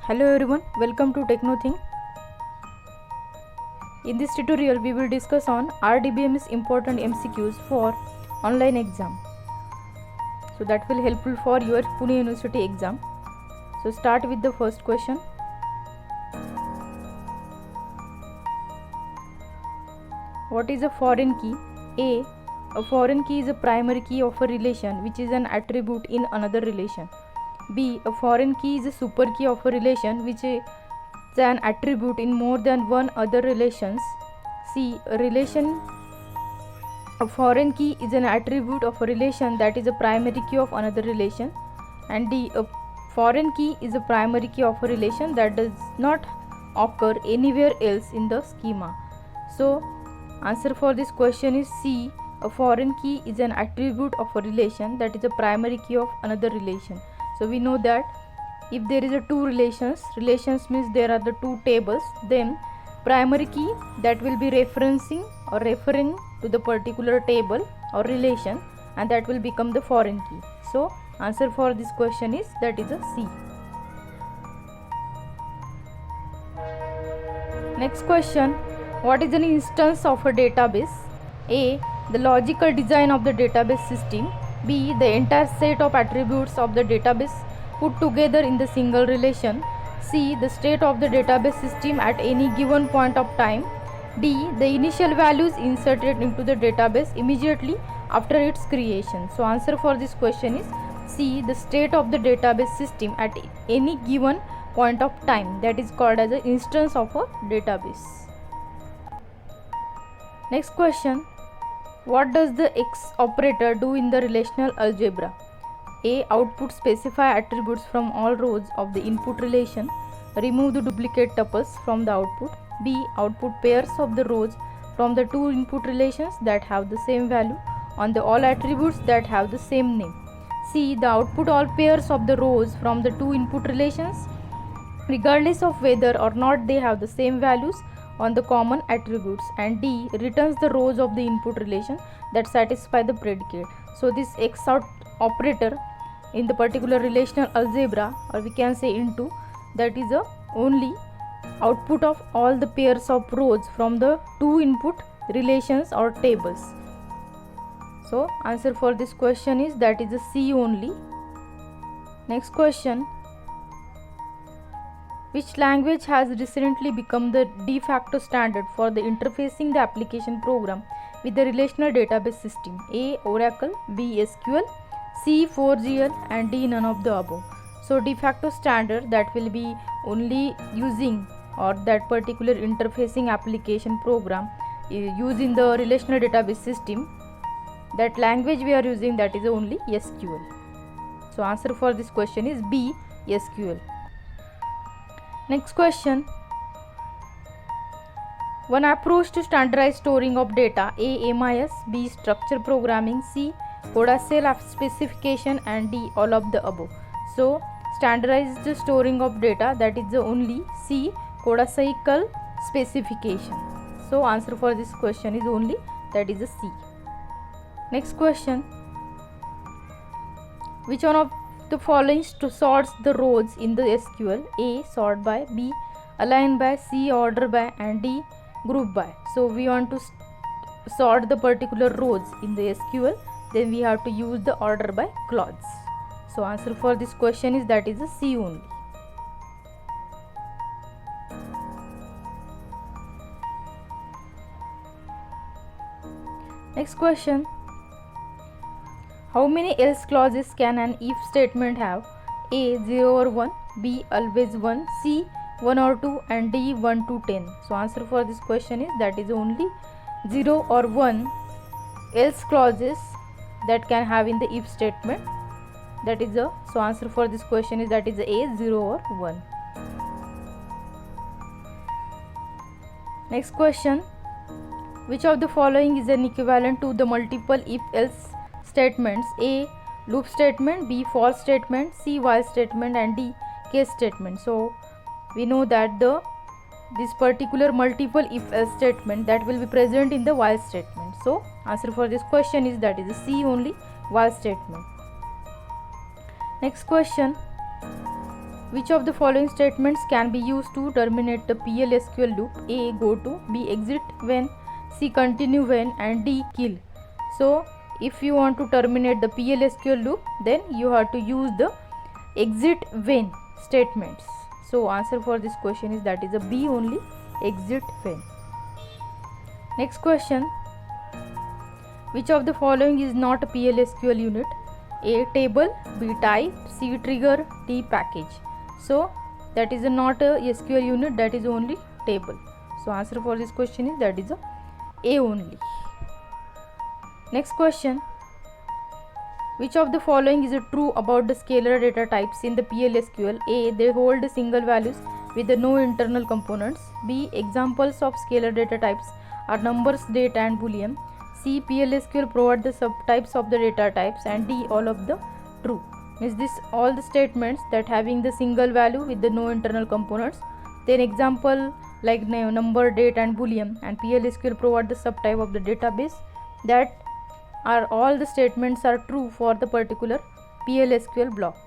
Hello everyone, welcome to TechnoThing. In this tutorial, we will discuss on RDBMS important MCQs for online exam. So that will helpful for your Pune University exam. So start with the first question. What is a foreign key? A foreign key is a primary key of a relation which is an attribute in another relation. B. A foreign key is a super key of a relation which is an attribute in more than one other relations. C. A foreign key is an attribute of a relation that is a primary key of another relation. And D. A foreign key is a primary key of a relation that does not occur anywhere else in the schema. So answer for this question is C. A foreign key is an attribute of a relation that is a primary key of another relation. So we know that if there is a two relations means there are the two tables, then primary key that will be referencing or referring to the particular table or relation, and that will become the foreign key. So answer for this question is that is a C. Next question, what is an instance of a database? A. The logical design of the database system. B. The entire set of attributes of the database put together in the single relation. C. The state of the database system at any given point of time. D. The initial values inserted into the database immediately after its creation. So answer for this question is C. The state of the database system at any given point of time, that is called as an instance of a database. Next question, what does the X operator do in the relational algebra? A. Output specify attributes from all rows of the input relation. Remove the duplicate tuples from the output. B. Output pairs of the rows from the two input relations that have the same value on the all attributes that have the same name. C. The output all pairs of the rows from the two input relations regardless of whether or not they have the same values on the common attributes. And D. Returns the rows of the input relation that satisfy the predicate. So this X out operator in the particular relational algebra, or we can say into, that is a only output of all the pairs of rows from the two input relations or tables. So answer for this question is that is a C only. Next question, which language has recently become the de facto standard for the interfacing the application program with the relational database system? A. Oracle. B. SQL. C. 4GL. And D. None of the above. So de facto standard that will be only using or that particular interfacing application program using the relational database system, that language we are using, that is only SQL. So answer for this question is B. SQL. Next question, one approach to standardized storing of data: A. MIS. B. Structure programming. C. Codacell specification. And D. All of the above. So standardized storing of data, that is the only C. Codacell specification. So answer for this question is only that is a C. Next question, which one of the following sorts the rows in the SQL? A. Sort by. B. Align by. C. Order by. And D. Group by. So we want to sort the particular rows in the SQL, then we have to use the order by clause. So answer for this question is that is a C only. Next question, how many else clauses can an if statement have? A. 0 or 1. B. Always 1. C. 1 or 2. And D. 1 to 10. So answer for this question is that is only 0 or 1 else clauses that can have in the if statement. That is a, so answer for this question is that is A. 0 or 1. Next question, which of the following is an equivalent to the multiple if else statements? A. Loop statement. B. For statement. C. While statement. And D. Case statement. So we know that this particular multiple if else statement that will be present in the while statement. So answer for this question is that is a C only, while statement. Next question, Which of the following statements can be used to terminate the PL/SQL loop? A. Go to, B. Exit when, C. Continue when, and D. Kill. So if you want to terminate the PL/SQL loop, then you have to use the exit when statements. So answer for this question is that is a B only, exit when. Next question. Which of the following is not a PL/SQL unit? A. Table, B. Type, C. Trigger, D. Package. So that is not a SQL unit, that is only table. So answer for this question is that is a only. Next question. Which of the following is true about the scalar data types in the PL/SQL? A. They hold single values with no internal components. B. Examples of scalar data types are numbers, date and boolean. C. PL/SQL provide the subtypes of the data types, and D. all of the true. Means this all the statements that having the single value with the no internal components, then example like number, date and boolean, and PL/SQL provide the subtype of the database, that are all the statements are true for the particular PL/SQL block.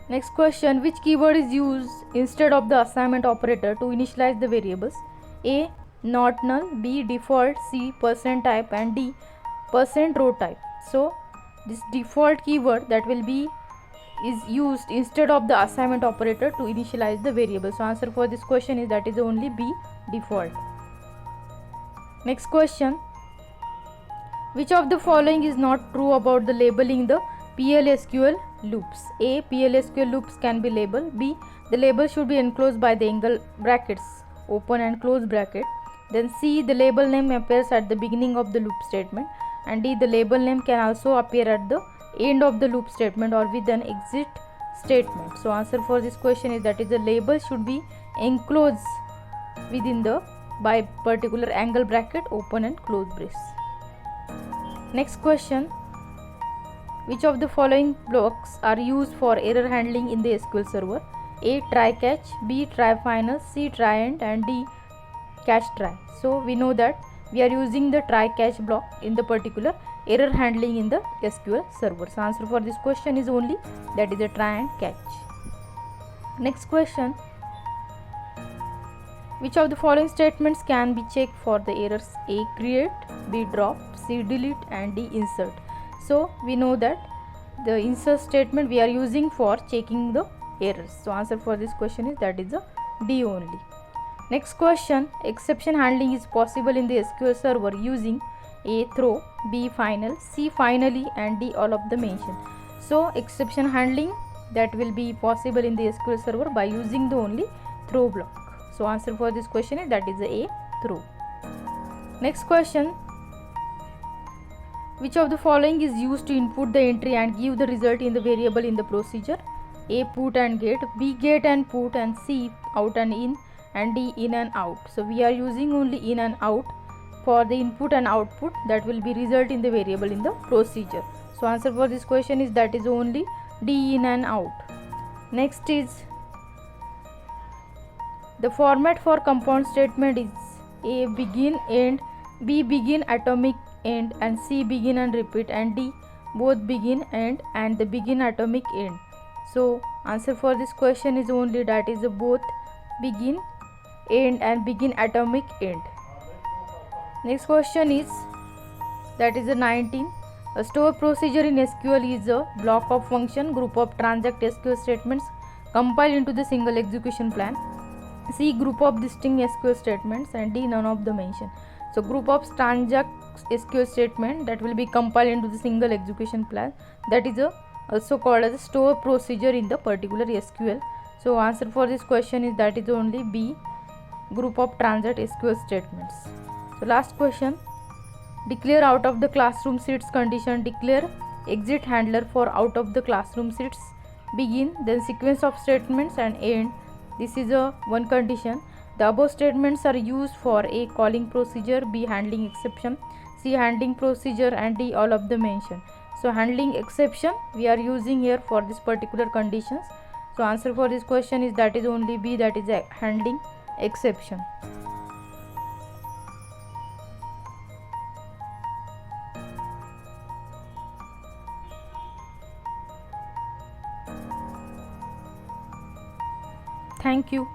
Next question. Which keyword is used instead of the assignment operator to initialize the variables? A. Not null, B. Default, C. %type, and D. %row type. So this default keyword that will be is used instead of the assignment operator to initialize the variable. So answer for this question is that is only B, default. Next question. Which of the following is not true about the labeling the PL/SQL loops? A. PL/SQL loops can be labeled. B. The label should be enclosed by the angle brackets, open and close bracket. Then C. The label name appears at the beginning of the loop statement, and D. The label name can also appear at the end of the loop statement or with an exit statement. So answer for this question is that is the label should be enclosed within the by particular angle bracket, open and close brace. Next question. Which of the following blocks are used for error handling in the SQL server? A. Try catch, B. Try final, C. Try end, and D. Catch try. So we know that we are using the try catch block in the particular error handling in the SQL server. So answer for this question is only that is a try and catch. Next question. Which of the following statements can be checked for the errors? A. Create, B. Drop, C. Delete, and D. Insert. So we know that the insert statement we are using for checking the errors. So answer for this question is that is a D only. Next question. Exception handling is possible in the SQL server using A. Throw, B. Final, C. Finally, and D. all of the mentioned. So exception handling that will be possible in the SQL server by using the only throw block. So answer for this question is that is A. Throw. Next question. Which of the following is used to input the entry and give the result in the variable in the procedure? A. Put and get, B. Get and put, and C. Out and in, and D. In and out. So we are using only in and out for the input and output that will be result in the variable in the procedure. So answer for this question is that is only D, in and out. Next is the format for compound statement is A. Begin, end, B. Begin, atomic end, and C. Begin and repeat, and D. Both begin, end, and the begin, atomic end. So answer for this question is only that is both begin, end, and begin, atomic end. Next question is that is a 19. A store procedure in SQL is a block of function group of transact SQL statements compiled into the single execution plan. C. Group of distinct SQL statements, and D. None of the mention. So group of transact SQL statement that will be compiled into the single execution plan, that is also called as a store procedure in the particular SQL. So answer for this question is that is only B. Group of transact SQL statements. So last question. Declare out of the classroom seats condition. Declare exit handler for out of the classroom seats. Begin, then sequence of statements, and end. This is a one condition. The above statements are used for A. Calling procedure, B. Handling exception, C. Handling procedure, and D. all of the mention. So handling exception we are using here for this particular conditions. So answer for this question is that is only B, that is handling exception. Thank you.